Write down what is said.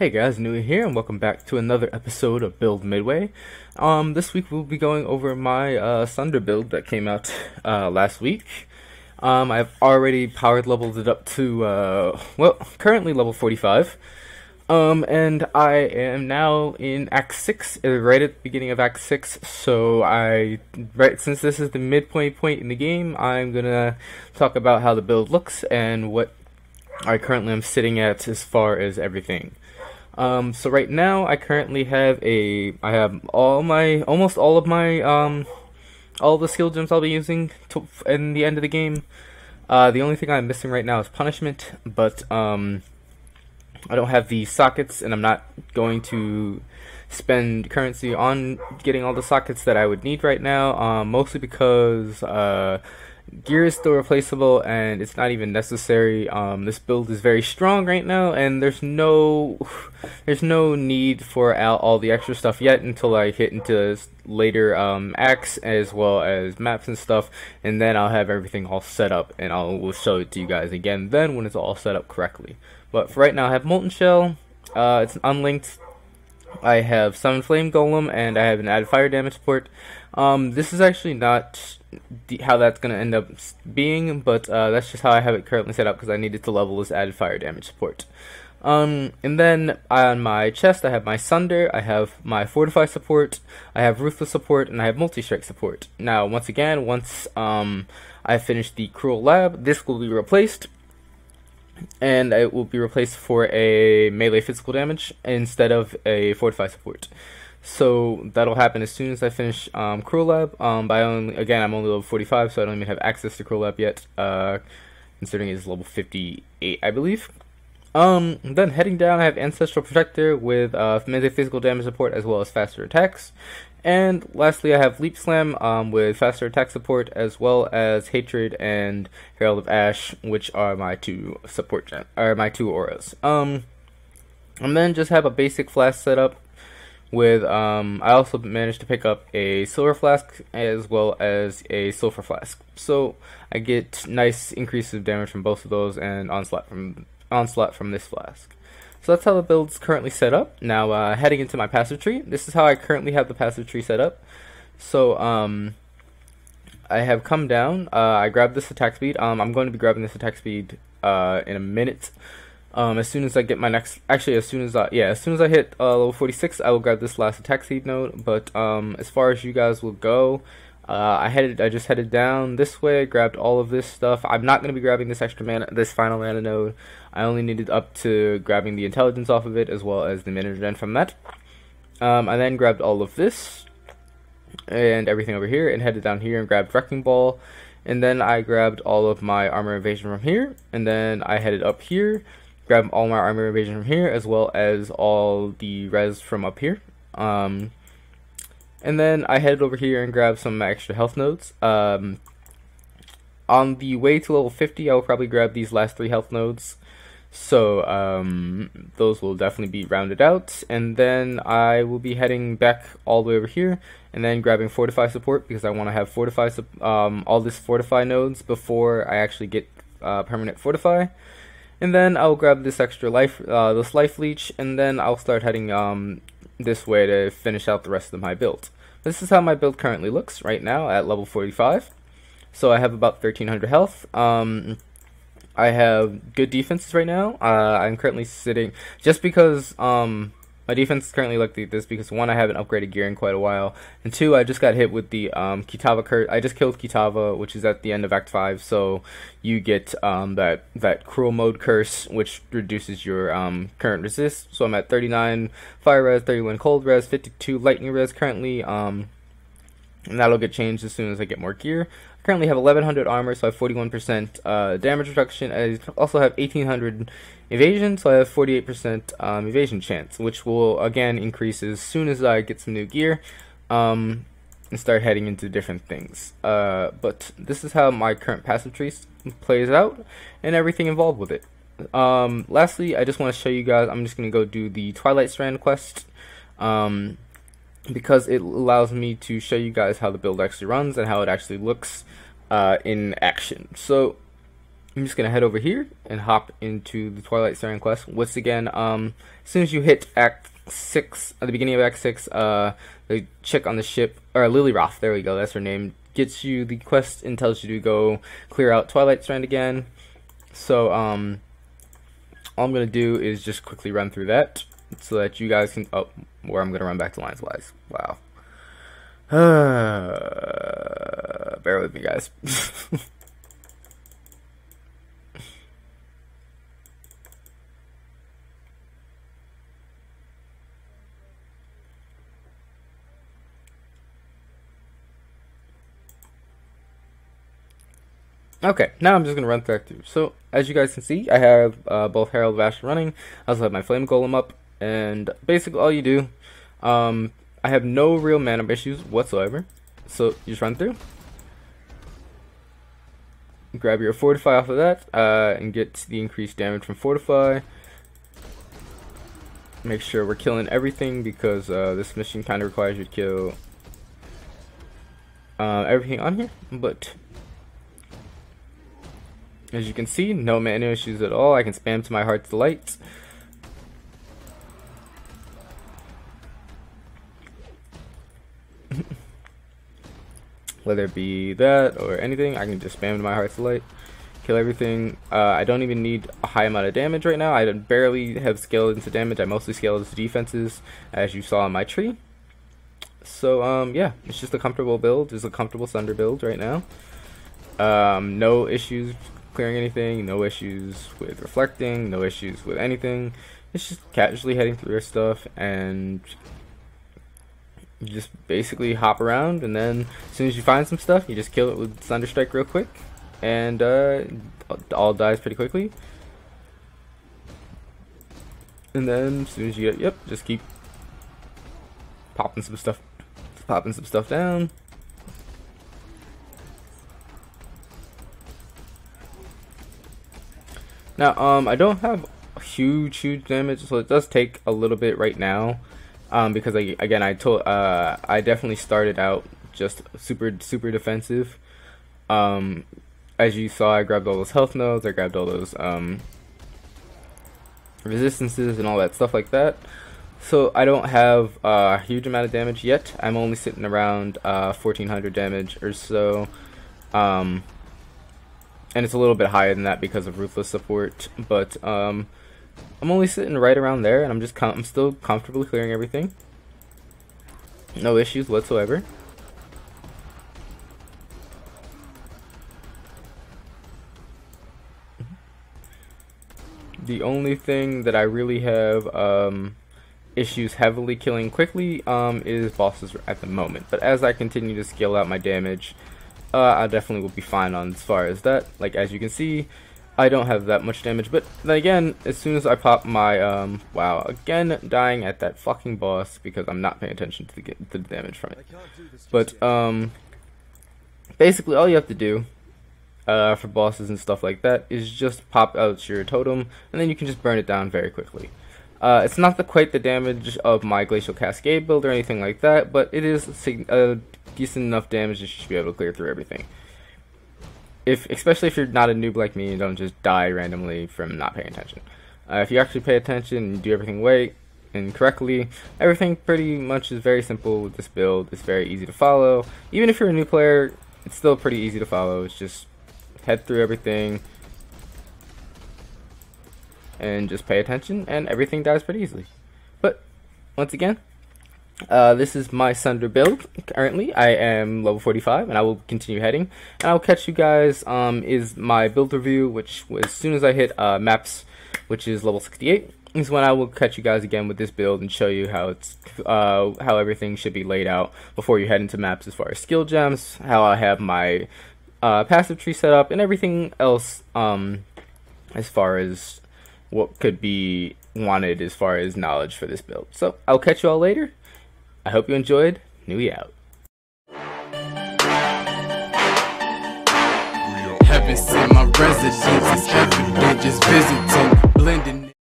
Hey guys, Nuie here, and welcome back to another episode of Build Midway. This week we'll be going over my Sunder build that came out last week. I've already powered leveled it up to currently level 45. And I am now in Act 6, right at the beginning of Act 6. So since this is the midpoint point in the game, I'm gonna talk about how the build looks and what I currently am sitting at as far as everything. So right now I currently have almost all of my all the skill gems I'll be using in the end of the game. The only thing I'm missing right now is punishment, but I don't have the sockets, and I'm not going to spend currency on getting all the sockets that I would need right now, mostly because gear is still replaceable and it's not even necessary. This build is very strong right now, and there's no need for all the extra stuff yet until I hit into later acts as well as maps and stuff, and then I'll have everything all set up, and we'll show it to you guys again then when it's all set up correctly. But for right now, I have Molten Shell. It's unlinked. I have Summon Flame Golem, and I have an added fire damage support. This is actually not how that's going to end up being, but that's just how I have it currently set up because I needed to level this added fire damage support. And then on my chest, I have my Sunder, I have my Fortify support, I have Ruthless support, and I have Multi-Strike support. Now, once I finish the Cruel Lab, this will be replaced, and it will be replaced for a melee physical damage instead of a Fortify support. So that'll happen as soon as I finish Cruel Lab. I'm only level 45, so I don't even have access to Cruel Lab yet, considering it's level 58, I believe. Then heading down, I have Ancestral Protector with melee physical damage support as well as faster attacks. And lastly, I have Leap Slam with faster attack support, as well as Hatred and Herald of Ash, which are my two my two auras. And then just have a basic flask setup with I also managed to pick up a silver flask as well as a sulfur flask, so I get nice increases of damage from both of those and onslaught from this flask. So that's how the build's currently set up. Now, heading into my passive tree, this is how I currently have the passive tree set up. So, I have come down, I grabbed this attack speed. I'm going to be grabbing this attack speed in a minute. As soon as I get my next, as soon as I hit level 46, I will grab this last attack speed node. But as far as you guys will go, I just headed down this way, grabbed all of this stuff. I'm not going to be grabbing this this final mana node. I only needed up to grabbing the intelligence off of it, as well as the mana regen from that. I then grabbed all of this and everything over here, and headed down here and grabbed Wrecking Ball. And then I grabbed all of my armor evasion from here, and then I headed up here, grabbed all my armor evasion from here, as well as all the res from up here. And then I headed over here and grabbed some extra health nodes. On the way to level 50, I will probably grab these last 3 health nodes. So those will definitely be rounded out. And then I will be heading back all the way over here and then grabbing Fortify support, because I want to have all this Fortify nodes before I actually get permanent Fortify. And then I'll grab this extra life leech, and then I'll start heading this way to finish out the rest of my build. This is how my build currently looks right now at level 45. So I have about 1300 health. I have good defenses right now. I'm currently sitting, just because my defense is currently like this, because 1, I haven't upgraded gear in quite a while, and 2, I just got hit with the Kitava curse. I just killed Kitava, which is at the end of Act 5, so you get that cruel mode curse, which reduces your current resist. So I'm at 39 fire res, 31 cold res, 52 lightning res currently, and that'll get changed as soon as I get more gear. I currently have 1100 armor, so I have 41% damage reduction. I also have 1800 evasion, so I have 48% evasion chance, which will again increase as soon as I get some new gear and start heading into different things. But this is how my current passive tree plays out and everything involved with it. Lastly, I just want to show you guys, I'm just going to go do the Twilight Strand quest, because it allows me to show you guys how the build actually runs and how it actually looks in action. So I'm just gonna head over here and hop into the Twilight Strand quest. Once again, as soon as you hit Act 6, at the beginning of Act 6, the chick on the ship, or Lily Roth, there we go, that's her name, gets you the quest and tells you to go clear out Twilight Strand again. So, all I'm gonna do is just quickly run through that, so that you guys can, where I'm gonna run back to Lines Wise. Wow. Bear with me, guys. Okay, now I'm just going to run through. So, as you guys can see, I have both Herald of Ash running. I also have my Flame Golem up. And basically all you do, I have no real mana issues whatsoever. So, you just run through. Grab your Fortify off of that, and get the increased damage from Fortify. Make sure we're killing everything, because this mission kind of requires you to kill everything on here. But as you can see, no mana issues at all. I can spam to my heart's delight. Whether it be that or anything, I can just spam to my heart's delight. Kill everything. I don't even need a high amount of damage right now. I barely have scaled into damage. I mostly scaled into defenses, as you saw in my tree. So, yeah, it's just a comfortable build. It's a comfortable Sunder build right now. No issues clearing anything, no issues with reflecting, no issues with anything. It's just casually heading through your stuff, and you just basically hop around, and then as soon as you find some stuff, you just kill it with Thunder Strike real quick, and all dies pretty quickly. And then as soon as you get, just keep popping some stuff down. Now, I don't have huge damage, so it does take a little bit right now, because I definitely started out just super defensive. As you saw, I grabbed all those health nodes, I grabbed all those resistances and all that stuff like that. So I don't have a huge amount of damage yet. I'm only sitting around 1400 damage or so. And it's a little bit higher than that because of Ruthless support, but I'm only sitting right around there, and I'm still comfortably clearing everything. No issues whatsoever. The only thing that I really have issues heavily killing quickly is bosses at the moment, but as I continue to scale out my damage, I definitely will be fine on as far as that. Like, as you can see, I don't have that much damage, but then again, as soon as I pop my wow, again dying at that fucking boss because I'm not paying attention to the damage from it. But basically all you have to do for bosses and stuff like that is just pop out your totem, and then you can just burn it down very quickly. It's not quite the damage of my Glacial Cascade build or anything like that, but it is decent enough damage that you should be able to clear through everything. Especially if you're not a noob like me and don't just die randomly from not paying attention. If you actually pay attention and do everything right and correctly, everything pretty much is very simple with this build. It's very easy to follow. Even if you're a new player, it's still pretty easy to follow. It's just head through everything and just pay attention, and everything dies pretty easily. But once again, this is my Sunder build. Currently, I am level 45, and I will continue heading. And I will catch you guys. Is my build review, which was as soon as I hit maps, which is level 68, is when I will catch you guys again with this build and show you how it's how everything should be laid out before you head into maps, as far as skill gems, how I have my passive tree set up, and everything else as far as what could be wanted as far as knowledge for this build. So I'll catch you all later. I hope you enjoyed. Nuie out. Heaven sent my residence, it's evident, just visiting, blending.